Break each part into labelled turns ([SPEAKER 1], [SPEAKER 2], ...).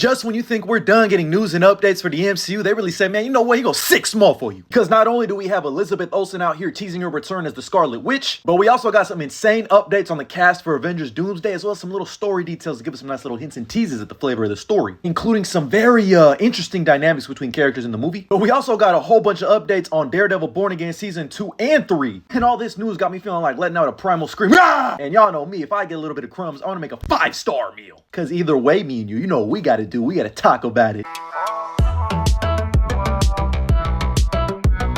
[SPEAKER 1] Just when you think we're done getting news and updates for the MCU, they really say, man, you know what, he goes 6 more for you. Because not only do we have Elizabeth Olsen out here teasing her return as the Scarlet Witch, but we also got some insane updates on the cast for Avengers Doomsday, as well as some little story details to give us some nice little hints and teases at the flavor of the story, including some very interesting dynamics between characters in the movie. But we also got a whole bunch of updates on Daredevil Born Again Season 2 and 3. And all this news got me feeling like letting out a primal scream. Ah! And y'all know me, if I get a little bit of crumbs, I want to make a 5-star meal. Because either way, me and you know what we got to do. We got to talk about it.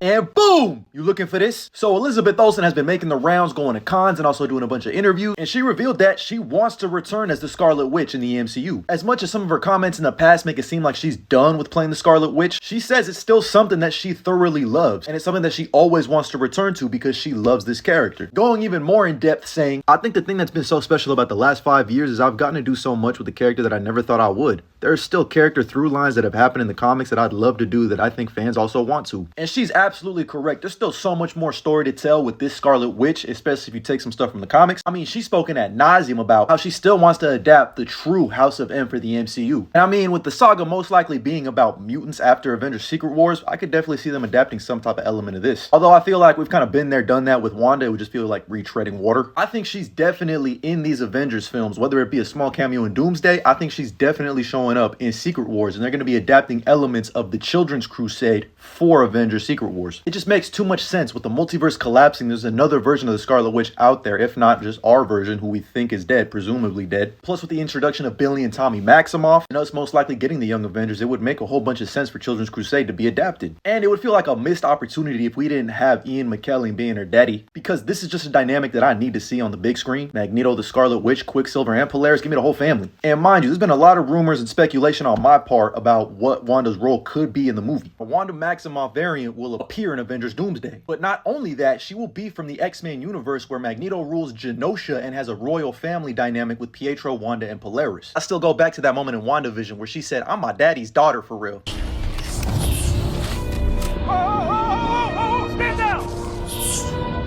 [SPEAKER 1] And boom! You looking for this? So Elizabeth Olsen has been making the rounds, going to cons and also doing a bunch of interviews, and she revealed that she wants to return as the Scarlet Witch in the MCU. As much as some of her comments in the past make it seem like she's done with playing the Scarlet Witch, she says it's still something that she thoroughly loves, and it's something that she always wants to return to because she loves this character. Going even more in depth, saying, I think the thing that's been so special about the last 5 years is I've gotten to do so much with the character that I never thought I would. There are still character through lines that have happened in the comics that I'd love to do that I think fans also want to. And she's absolutely correct. There's still so much more story to tell with this Scarlet Witch, especially if you take some stuff from the comics. I mean, she's spoken ad nauseum about how she still wants to adapt the true House of M for the MCU. And I mean, with the saga most likely being about mutants after Avengers Secret Wars, I could definitely see them adapting some type of element of this. Although I feel like we've kind of been there, done that with Wanda. It would just feel like retreading water. I think she's definitely in these Avengers films, whether it be a small cameo in Doomsday. I think she's definitely showing up in Secret Wars, and they're going to be adapting elements of the Children's Crusade for Avengers Secret Wars. It just makes too much sense. With the multiverse collapsing, there's another version of the Scarlet Witch out there, if not just our version, who we think is dead, presumably dead. Plus, with the introduction of Billy and Tommy Maximoff, and us most likely getting the Young Avengers, it would make a whole bunch of sense for Children's Crusade to be adapted. And it would feel like a missed opportunity if we didn't have Ian McKellen being her daddy, because this is just a dynamic that I need to see on the big screen. Magneto, the Scarlet Witch, Quicksilver, and Polaris, give me the whole family. And mind you, there's been a lot of rumors and speculation on my part about what Wanda's role could be in the movie. A Wanda Maximoff variant will appear in Avengers Doomsday. But not only that, she will be from the X-Men universe where Magneto rules Genosha and has a royal family dynamic with Pietro, Wanda, and Polaris. I still go back to that moment in WandaVision where she said, I'm my daddy's daughter for real. Stand down!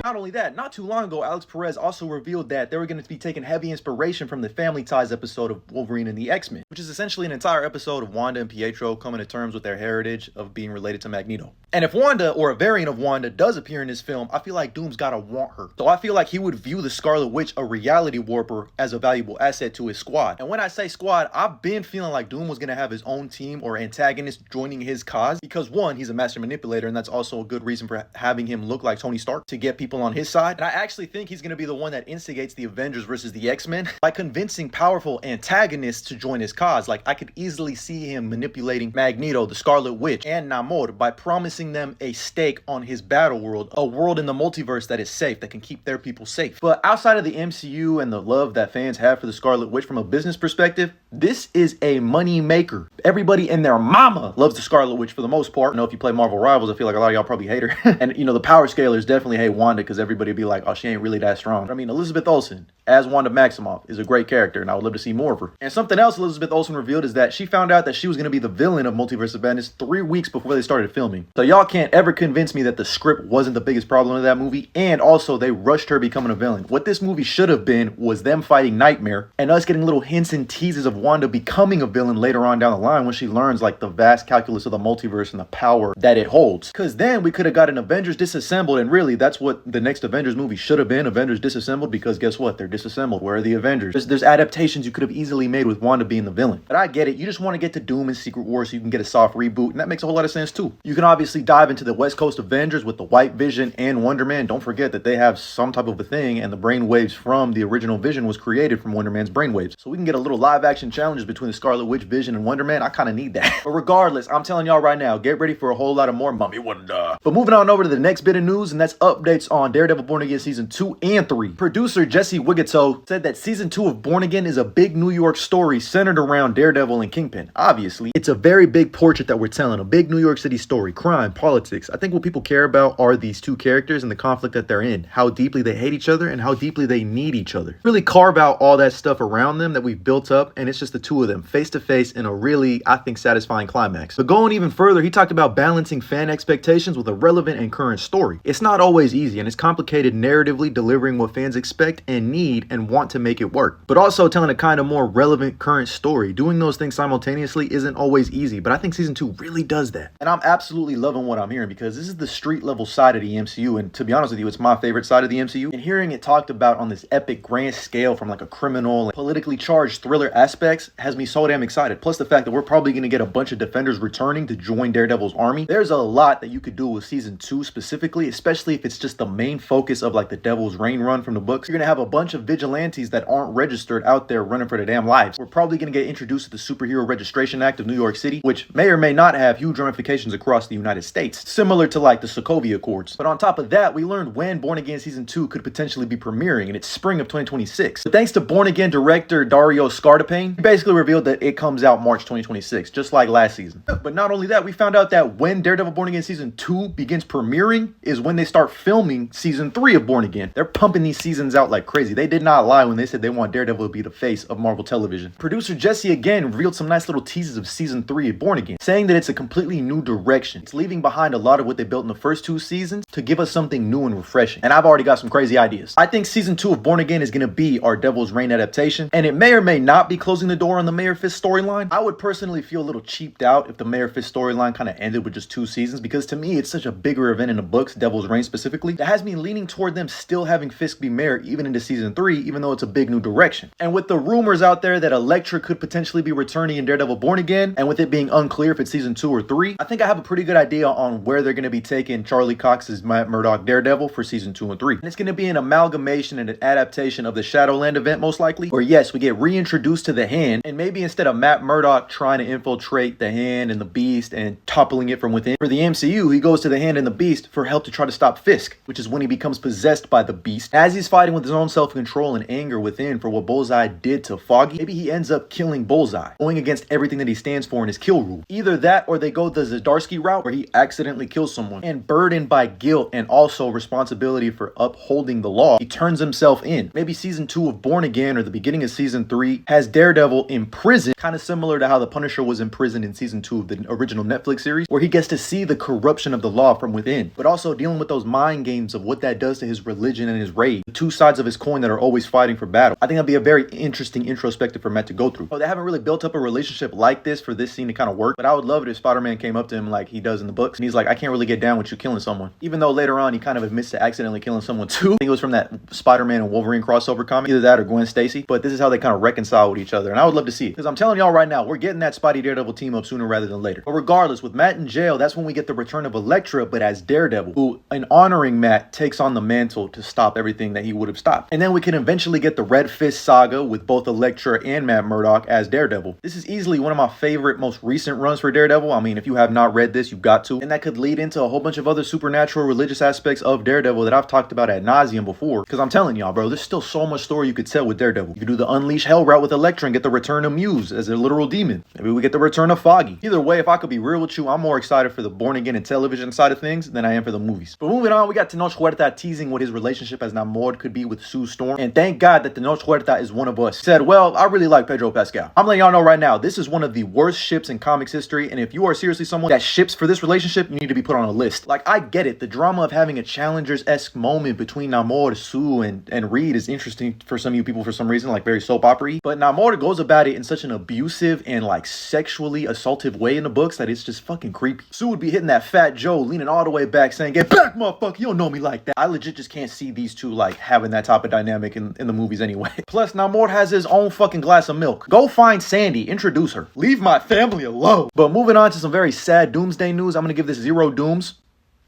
[SPEAKER 1] Not only that, not too long ago, Alex Perez also revealed that they were going to be taking heavy inspiration from the Family Ties episode of Wolverine and the X-Men, which is essentially an entire episode of Wanda and Pietro coming to terms with their heritage of being related to Magneto. And if Wanda, or a variant of Wanda, does appear in this film, I feel like Doom's gotta want her. So I feel like he would view the Scarlet Witch, a reality warper, as a valuable asset to his squad. And when I say squad, I've been feeling like Doom was gonna have his own team or antagonist joining his cause, because one, he's a master manipulator, and that's also a good reason for having him look like Tony Stark to get people on his side. And I actually think he's gonna be the one that instigates the Avengers versus the X-Men by convincing powerful antagonists to join his cause. Like, I could easily see him manipulating Magneto, the Scarlet Witch, and Namor by promising them a stake on his battle world, a world in the multiverse that is safe, that can keep their people safe. But outside of the MCU and the love that fans have for the Scarlet Witch from a business perspective, this is a money maker. Everybody and their mama loves the Scarlet Witch for the most part. You know, if you play Marvel Rivals, I feel like a lot of y'all probably hate her. And you know, the power scalers definitely hate Wanda because everybody be like, oh, she ain't really that strong. I mean, Elizabeth Olsen as Wanda Maximoff is a great character, and I would love to see more of her. And something else Elizabeth Olsen revealed is that she found out that she was going to be the villain of Multiverse of Madness 3 weeks before they started filming. So y'all can't ever convince me that the script wasn't the biggest problem of that movie, and also they rushed her becoming a villain. What this movie should have been was them fighting Nightmare, and us getting little hints and teases of Wanda becoming a villain later on down the line when she learns like the vast calculus of the multiverse and the power that it holds. Because then we could have got an Avengers Disassembled, and really that's what the next Avengers movie should have been, Avengers Disassembled, because guess what? They're disassembled. Where are the Avengers? There's adaptations you could have easily made with Wanda being the villain. But I get it. You just want to get to Doom and Secret Wars so you can get a soft reboot, and that makes a whole lot of sense too. You can obviously dive into the West Coast Avengers with the White Vision and Wonder Man. Don't forget that they have some type of a thing, and the brainwaves from the original Vision was created from Wonder Man's brainwaves. So we can get a little live action challenges between the Scarlet Witch, Vision, and Wonder Man. I kind of need that. But regardless, I'm telling y'all right now, get ready for a whole lot of more Mummy Wonder. But moving on over to the next bit of news, and that's updates on Daredevil Born Again Season 2 and 3. Producer Jesse Wigatow said that Season 2 of Born Again is a big New York story centered around Daredevil and Kingpin. Obviously, it's a very big portrait that we're telling, a big New York City story, crime, politics. I think what people care about are these two characters and the conflict that they're in, how deeply they hate each other and how deeply they need each other. Really carve out all that stuff around them that we've built up, and it's just the two of them face to face in a really, I think, satisfying climax. But going even further, he talked about balancing fan expectations with a relevant and current story. It's not always easy, and it's complicated narratively, delivering what fans expect and need and want to make it work, but also telling a kind of more relevant current story. Doing those things simultaneously isn't always easy, but I think season 2 really does that. And I'm absolutely loving what I'm hearing, because this is the street level side of the MCU, and to be honest with you, it's my favorite side of the MCU. And hearing it talked about on this epic grand scale from like a criminal and politically charged thriller aspects has me so damn excited. Plus the fact that we're probably going to get a bunch of Defenders returning to join Daredevil's army. There's a lot that you could do with season 2 specifically, especially if it's just the main focus of like the Devil's Reign run from the books. You're going to have a bunch of vigilantes that aren't registered out there running for their damn lives. We're probably going to get introduced to the Superhero Registration Act of New York City, which may or may not have huge ramifications across the United States, similar to like the Sokovia Accords. But on top of that, we learned when Born Again season 2 could potentially be premiering, and it's spring of 2026. But thanks to Born Again director Dario Scartapane, he basically revealed that it comes out March 2026, just like last season. But not only that, we found out that when Daredevil Born Again season 2 begins premiering is when they start filming season 3 of Born Again. They're pumping these seasons out like crazy. They did not lie when they said they want Daredevil to be the face of Marvel television. Producer Jesse again revealed some nice little teases of season 3 of Born Again, saying that it's a completely new direction. It's leaving behind a lot of what they built in the first 2 seasons to give us something new and refreshing. And I've already got some crazy ideas. I think season 2 of Born Again is going to be our Devil's Reign adaptation, and it may or may not be closing the door on the Mayor Fist storyline. I would personally feel a little cheaped out if the Mayor Fist storyline kind of ended with just 2 seasons, because to me it's such a bigger event in the books, Devil's Reign specifically, that has me leaning toward them still having Fisk be mayor even into season 3, even though it's a big new direction. And with the rumors out there that Elektra could potentially be returning in Daredevil Born Again, and with it being unclear if it's season 2 or 3, I think I have a pretty good idea on where they're going to be taking Charlie Cox's Matt Murdock Daredevil for season 2 and 3. And it's going to be an amalgamation and an adaptation of the Shadowland event, most likely, where yes, we get reintroduced to the Hand, and maybe instead of Matt Murdock trying to infiltrate the Hand and the Beast and toppling it from within, for the MCU, he goes to the Hand and the Beast for help to try to stop Fisk, which is when he becomes possessed by the Beast. As he's fighting with his own self-control and anger within for what Bullseye did to Foggy, maybe he ends up killing Bullseye, going against everything that he stands for in his kill rule. Either that, or they go the Zdarsky route, where he accidentally kills someone, and burdened by guilt and also responsibility for upholding the law, he turns himself in. Maybe season 2 of Born Again or the beginning of season 3 has Daredevil in prison, kind of similar to how the Punisher was imprisoned in season 2 of the original Netflix series, where he gets to see the corruption of the law from within, but also dealing with those mind games of what that does to his religion and his rage, the 2 sides of his coin that are always fighting for battle. I think that'd be a very interesting introspective for Matt to go through. They haven't really built up a relationship like this for this scene to kind of work, but I would love it if Spider-Man came up to him like he does in the books, and he's like, I can't really get down with you killing someone. Even though later on he kind of admits to accidentally killing someone too. I think it was from that Spider-Man and Wolverine crossover comic, either that or Gwen Stacy, but this is how they kind of reconcile with each other, and I would love to see it, because I'm telling y'all right now, we're getting that Spidey Daredevil team up sooner rather than later. But regardless, with Matt in jail, that's when we get the return of Elektra, but as Daredevil, who, in honoring Matt, takes on the mantle to stop everything that he would have stopped. And then we can eventually get the Red Fist saga with both Elektra and Matt Murdock as Daredevil. This is easily one of my favorite, most recent runs for Daredevil. I mean, if you have not read this, you've got to. And that could lead into a whole bunch of other supernatural religious aspects of Daredevil that I've talked about ad nauseum before. Because I'm telling y'all, bro, there's still so much story you could tell with Daredevil. You could do the Unleash Hell route with Elektra and get the return of Muse as a literal demon. Maybe we get the return of Foggy. Either way, if I could be real with you, I'm more excited for the Born Again and television side of things than I am for the movies. But moving on, we got Tenoch Huerta teasing what his relationship as Namor could be with Sue Storm. And thank God that Tenoch Huerta is one of us. He said, well, I really like Pedro Pascal. I'm letting y'all know right now, this is one of the worst ships in comics history. And if you are seriously someone that ships for this relationship, you need to be put on a list. Like, I get it. The drama of having a Challengers-esque moment between Namor, Sue, and Reed is interesting for some of you people for some reason, like very soap opera-y. But Namor goes about it in such an abusive and like sexually assaultive way in the books that it's just fucking creepy. Sue would be hitting that Fat Joe, leaning all the way back saying, get back, motherfucker, you don't know me like that. I legit just can't see these two like having that type of dynamic in the movies anyway. Plus, Namor has his own fucking glass of milk. Go find Sandy, introduce her. Leave my family alone. But moving on to some very sad Doomsday news, I'm gonna give this 0 dooms.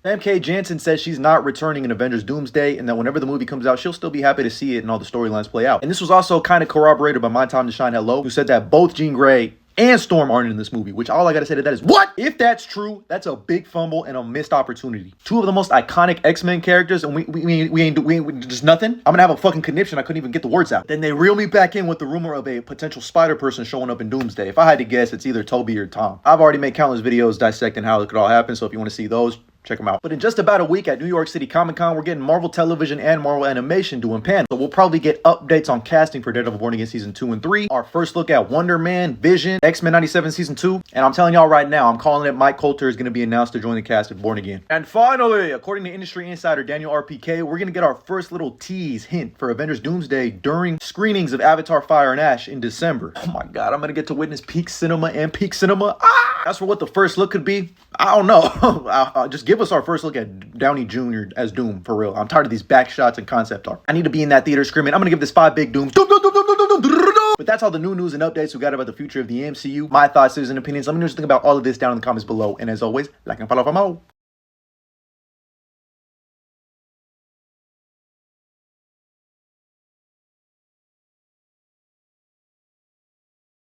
[SPEAKER 1] Sam K. Jansen says she's not returning in Avengers Doomsday, and that whenever the movie comes out, she'll still be happy to see it and all the storylines play out. And this was also kind of corroborated by My Time to Shine Hello, who said that both Jean Grey and Storm aren't in this movie, which all I gotta say to that is, what? If that's true, that's a big fumble and a missed opportunity. 2 of the most iconic X-Men characters, and we ain't just nothing. I'm gonna have a fucking conniption. I couldn't even get the words out. Then they reel me back in with the rumor of a potential Spider-Person showing up in Doomsday. If I had to guess, it's either Toby or Tom. I've already made countless videos dissecting how it could all happen, so if you want to see those, check them out. But in just about a week at New York City Comic Con, we're getting Marvel Television and Marvel Animation doing panels. So we'll probably get updates on casting for Daredevil Born Again Season 2 and 3, our first look at Wonder Man, Vision, X-Men 97 Season 2, and I'm telling y'all right now, I'm calling it Mike Coulter is going to be announced to join the cast of Born Again. And finally, according to industry insider Daniel RPK, we're going to get our first little tease hint for Avengers Doomsday during screenings of Avatar Fire and Ash in December. Oh my god, I'm going to get to witness peak cinema and peak cinema. That's for what the first look could be. I don't know. Just give us our first look at Downey Jr. as Doom, for real. I'm tired of these back shots and concept art. I need to be in that theater screaming, I'm going to give this 5 big Dooms. But that's all the new news and updates we got about the future of the MCU. My thoughts, and opinions. Let me know what you think about all of this down in the comments below. And as always, like and follow for more.